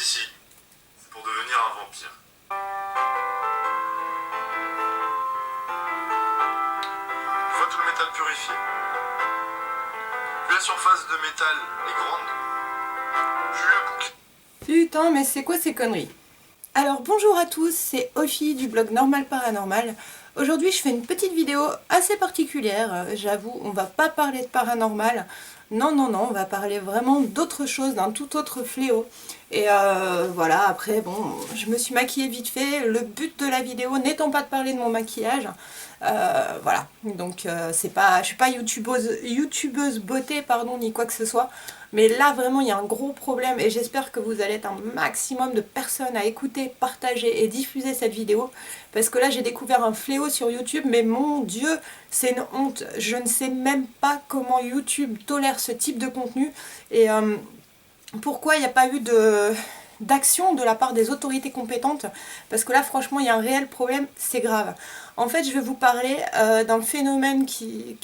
ici pour devenir un vampire. Une fois tout le métal purifié, puis la surface de métal est grande, je le boucle. Putain, mais c'est quoi ces conneries? Alors bonjour à tous, c'est Ophi du blog Normal Paranormal. Aujourd'hui je fais une petite vidéo assez particulière, j'avoue, on va pas parler de paranormal. Non, on va parler vraiment d'autre chose, d'un tout autre fléau. Et voilà, après bon, je me suis maquillée vite fait, le but de la vidéo n'étant pas de parler de mon maquillage. Voilà, donc c'est pas, je suis pas youtubeuse beauté, pardon, ni quoi que ce soit. Mais là vraiment il y a un gros problème et j'espère que vous allez être un maximum de personnes à écouter, partager et diffuser cette vidéo. Parce que là j'ai découvert un fléau sur YouTube, mais mon Dieu, c'est une honte. Je ne sais même pas comment YouTube tolère ce type de contenu et pourquoi il n'y a pas eu d'action de la part des autorités compétentes, parce que là franchement il y a un réel problème, c'est grave. En fait je vais vous parler d'un phénomène qui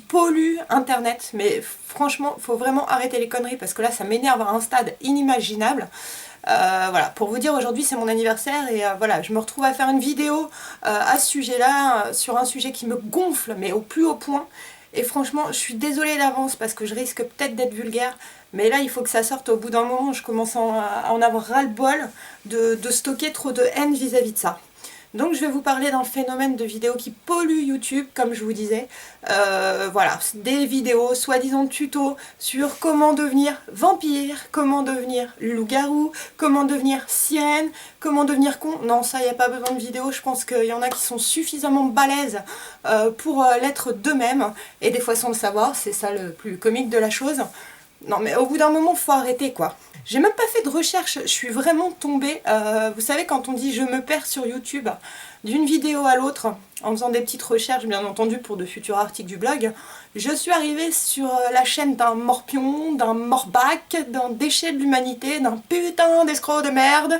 pollue internet, mais franchement il faut vraiment arrêter les conneries parce que là ça m'énerve à un stade inimaginable. Voilà, pour vous dire, aujourd'hui c'est mon anniversaire et voilà, je me retrouve à faire une vidéo à ce sujet-là, sur un sujet qui me gonfle mais au plus haut point. Et franchement, je suis désolée d'avance parce que je risque peut-être d'être vulgaire, mais là il faut que ça sorte au bout d'un moment. Je commence à en avoir ras-le-bol de stocker trop de haine vis-à-vis de ça. Donc je vais vous parler d'un phénomène de vidéos qui pollue YouTube, comme je vous disais. Voilà, des vidéos soi-disant tuto sur comment devenir vampire, comment devenir loup-garou, comment devenir sirène, comment devenir con. Non, ça, il n'y a pas besoin de vidéo, je pense qu'il y en a qui sont suffisamment balèzes pour l'être d'eux-mêmes, et des fois sans le savoir, c'est ça le plus comique de la chose. Non mais au bout d'un moment, faut arrêter quoi. J'ai même pas fait de recherche, je suis vraiment tombée, vous savez quand on dit je me perds sur YouTube, d'une vidéo à l'autre, en faisant des petites recherches bien entendu pour de futurs articles du blog, je suis arrivée sur la chaîne d'un morpion, d'un morbac, d'un déchet de l'humanité, d'un putain d'escroc de merde.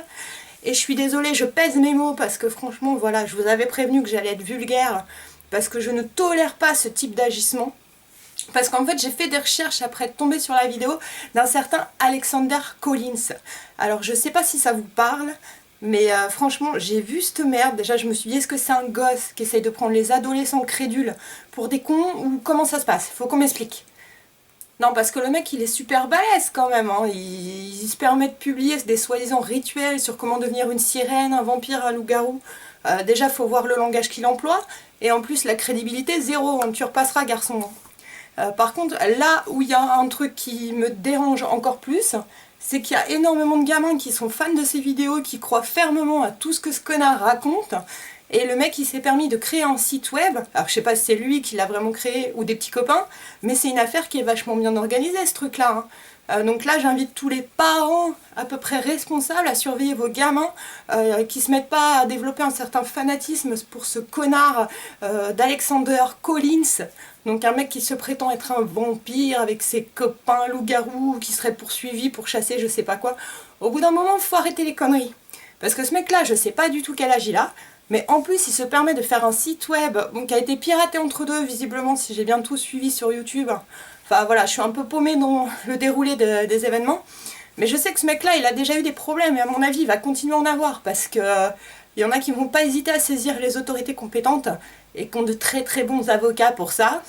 Et je suis désolée, je pèse mes mots parce que franchement voilà, je vous avais prévenu que j'allais être vulgaire, parce que je ne tolère pas ce type d'agissement. Parce qu'en fait j'ai fait des recherches après être tombée sur la vidéo d'un certain Alexander Collins. Alors je sais pas si ça vous parle, mais franchement j'ai vu cette merde. Déjà je me suis dit, est-ce que c'est un gosse qui essaye de prendre les adolescents crédules pour des cons, ou comment ça se passe? Faut qu'on m'explique. Non, parce que le mec il est super balèze quand même, hein. Il se permet de publier des soi-disant rituels sur comment devenir une sirène, un vampire, un loup-garou. Déjà faut voir le langage qu'il emploie, et en plus la crédibilité zéro, hein. Tu repasseras garçon. Par contre, là où il y a un truc qui me dérange encore plus, c'est qu'il y a énormément de gamins qui sont fans de ces vidéos, qui croient fermement à tout ce que ce connard raconte. Et le mec il s'est permis de créer un site web, alors je sais pas si c'est lui qui l'a vraiment créé ou des petits copains, mais c'est une affaire qui est vachement bien organisée ce truc là, hein. Donc là j'invite tous les parents à peu près responsables à surveiller vos gamins, qui se mettent pas à développer un certain fanatisme pour ce connard d'Alexander Collins. Donc un mec qui se prétend être un vampire avec ses copains loups-garous qui serait poursuivi pour chasser je sais pas quoi. Au bout d'un moment faut arrêter les conneries. Parce que ce mec là je sais pas du tout quel âge il a, mais en plus il se permet de faire un site web qui a été piraté entre deux visiblement, si j'ai bien tout suivi sur YouTube. Enfin voilà, je suis un peu paumée dans le déroulé des événements. Mais je sais que ce mec là il a déjà eu des problèmes et à mon avis il va continuer à en avoir parce que il y en a qui vont pas hésiter à saisir les autorités compétentes et qui ont de très très bons avocats pour ça.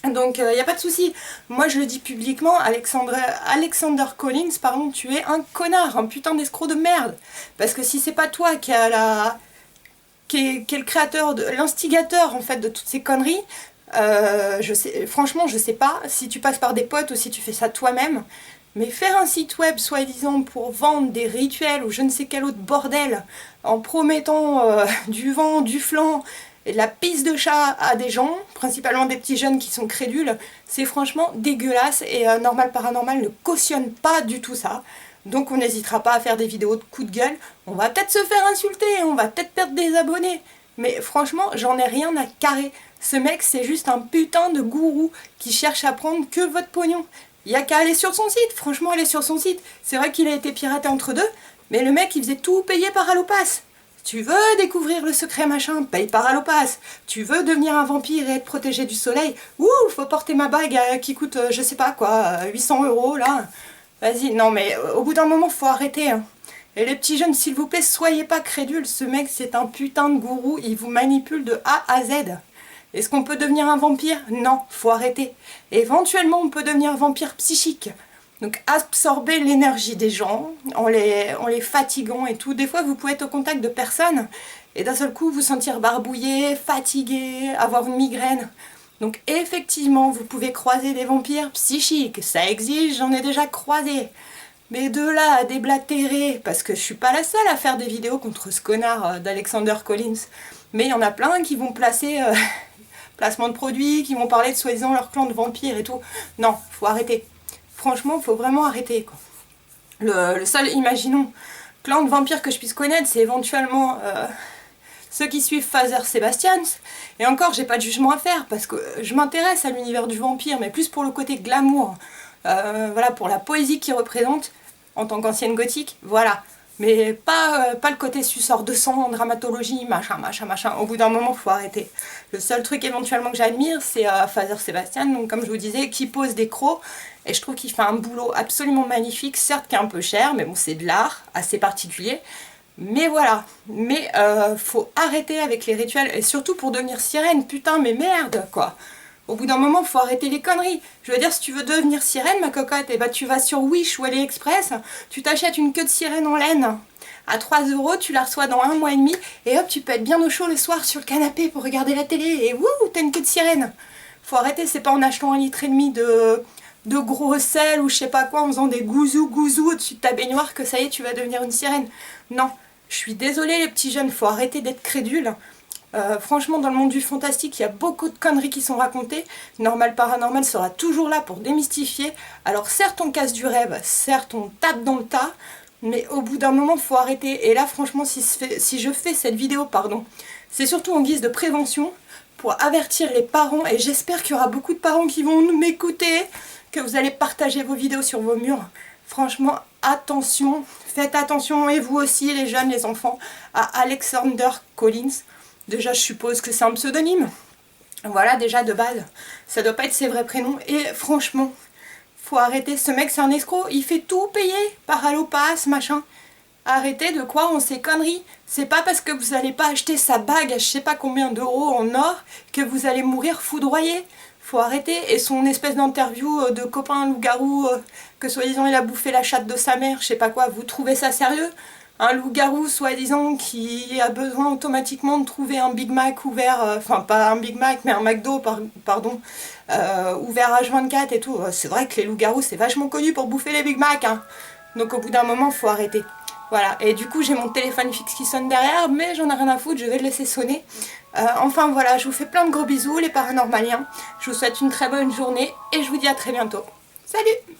Donc il n'y a pas de souci. Moi je le dis publiquement, Alexander Collins, pardon, tu es un connard, un putain d'escroc de merde. Parce que si c'est pas toi qui est le créateur, l'instigateur en fait de toutes ces conneries, franchement je sais pas si tu passes par des potes ou si tu fais ça toi-même. Mais faire un site web soi-disant pour vendre des rituels ou je ne sais quel autre bordel en promettant du vent, du flan et de la pisse de chat à des gens, principalement des petits jeunes qui sont crédules, c'est franchement dégueulasse et Normal Paranormal ne cautionne pas du tout ça. Donc on n'hésitera pas à faire des vidéos de coups de gueule, on va peut-être se faire insulter, on va peut-être perdre des abonnés, mais franchement j'en ai rien à carrer. Ce mec c'est juste un putain de gourou qui cherche à prendre que votre pognon. Il n'y a qu'à aller sur son site, franchement aller sur son site. C'est vrai qu'il a été piraté entre deux, mais le mec il faisait tout payer par Allopass. Tu veux découvrir le secret machin, paye par Allopass. Tu veux devenir un vampire et être protégé du soleil, ouh, faut porter ma bague qui coûte je sais pas quoi, 800 € là. Vas-y, non mais au bout d'un moment, faut arrêter. Hein. Et les petits jeunes, s'il vous plaît, soyez pas crédules. Ce mec, c'est un putain de gourou. Il vous manipule de A à Z. Est-ce qu'on peut devenir un vampire? Non, faut arrêter. Éventuellement, on peut devenir vampire psychique. Donc absorber l'énergie des gens en les fatiguant et tout. Des fois, vous pouvez être au contact de personnes et d'un seul coup, vous sentir barbouillé, fatigué, avoir une migraine. Donc effectivement, vous pouvez croiser des vampires psychiques. Ça existe, j'en ai déjà croisé. Mais de là à déblatérer, parce que je suis pas la seule à faire des vidéos contre ce connard d'Alexander Collins, mais il y en a plein qui vont placer placement de produits, qui vont parler de soi-disant leur clan de vampires et tout. Non, faut arrêter. Franchement, faut vraiment arrêter, quoi. Le seul, imaginons, clan de vampires que je puisse connaître, c'est éventuellement ceux qui suivent Father Sebastian. Et encore, j'ai pas de jugement à faire, parce que je m'intéresse à l'univers du vampire, mais plus pour le côté glamour. Voilà, pour la poésie qu'il représente, en tant qu'ancienne gothique, voilà. Mais pas le côté suceur de sang, dramatologie, machin. Au bout d'un moment, faut arrêter. Le seul truc éventuellement que j'admire, c'est Father Sebastian, donc comme je vous disais, qui pose des crocs. Et je trouve qu'il fait un boulot absolument magnifique, certes qui est un peu cher, mais bon, c'est de l'art assez particulier. Mais voilà, mais faut arrêter avec les rituels, et surtout pour devenir sirène, putain, mais merde, quoi. Au bout d'un moment, faut arrêter les conneries. Je veux dire, si tu veux devenir sirène, ma cocotte, et bah tu vas sur Wish ou AliExpress, tu t'achètes une queue de sirène en laine à 3 €, tu la reçois dans 1 mois et demi, et hop, tu peux être bien au chaud le soir sur le canapé pour regarder la télé, et wouh, t'as une queue de sirène. Faut arrêter, c'est pas en achetant 1,5 litre de gros sel ou je sais pas quoi, en faisant des gouzous au-dessus de ta baignoire que ça y est, tu vas devenir une sirène. Non, je suis désolée les petits jeunes, faut arrêter d'être crédules. Franchement, dans le monde du fantastique, il y a beaucoup de conneries qui sont racontées. Normal Paranormal sera toujours là pour démystifier. Alors certes, on casse du rêve, certes, on tape dans le tas, mais au bout d'un moment, il faut arrêter. Et là, franchement, si je fais cette vidéo, c'est surtout en guise de prévention, pour avertir les parents, et j'espère qu'il y aura beaucoup de parents qui vont m'écouter, que vous allez partager vos vidéos sur vos murs. Franchement, attention, faites attention, et vous aussi, les jeunes, les enfants, à Alexander Collins. Déjà, je suppose que c'est un pseudonyme. Voilà, déjà, de base. Ça doit pas être ses vrais prénoms. Et franchement, faut arrêter. Ce mec, c'est un escroc. Il fait tout payer par Allopass, machin. Arrêtez de croire en ces conneries. C'est pas parce que vous n'allez pas acheter sa bague à je sais pas combien d'euros en or que vous allez mourir foudroyé. Faut arrêter. Et son espèce d'interview de copain loup-garou que soi-disant il a bouffé la chatte de sa mère, je sais pas quoi, vous trouvez ça sérieux? Un loup-garou soi-disant qui a besoin automatiquement de trouver un Big Mac ouvert, enfin pas un Big Mac mais un McDo pardon, ouvert H24 et tout. C'est vrai que les loups-garous c'est vachement connu pour bouffer les Big Mac, hein. Donc au bout d'un moment faut arrêter. Voilà, et du coup j'ai mon téléphone fixe qui sonne derrière, mais j'en ai rien à foutre, je vais le laisser sonner. Enfin voilà, je vous fais plein de gros bisous les paranormaliens, je vous souhaite une très bonne journée et je vous dis à très bientôt. Salut!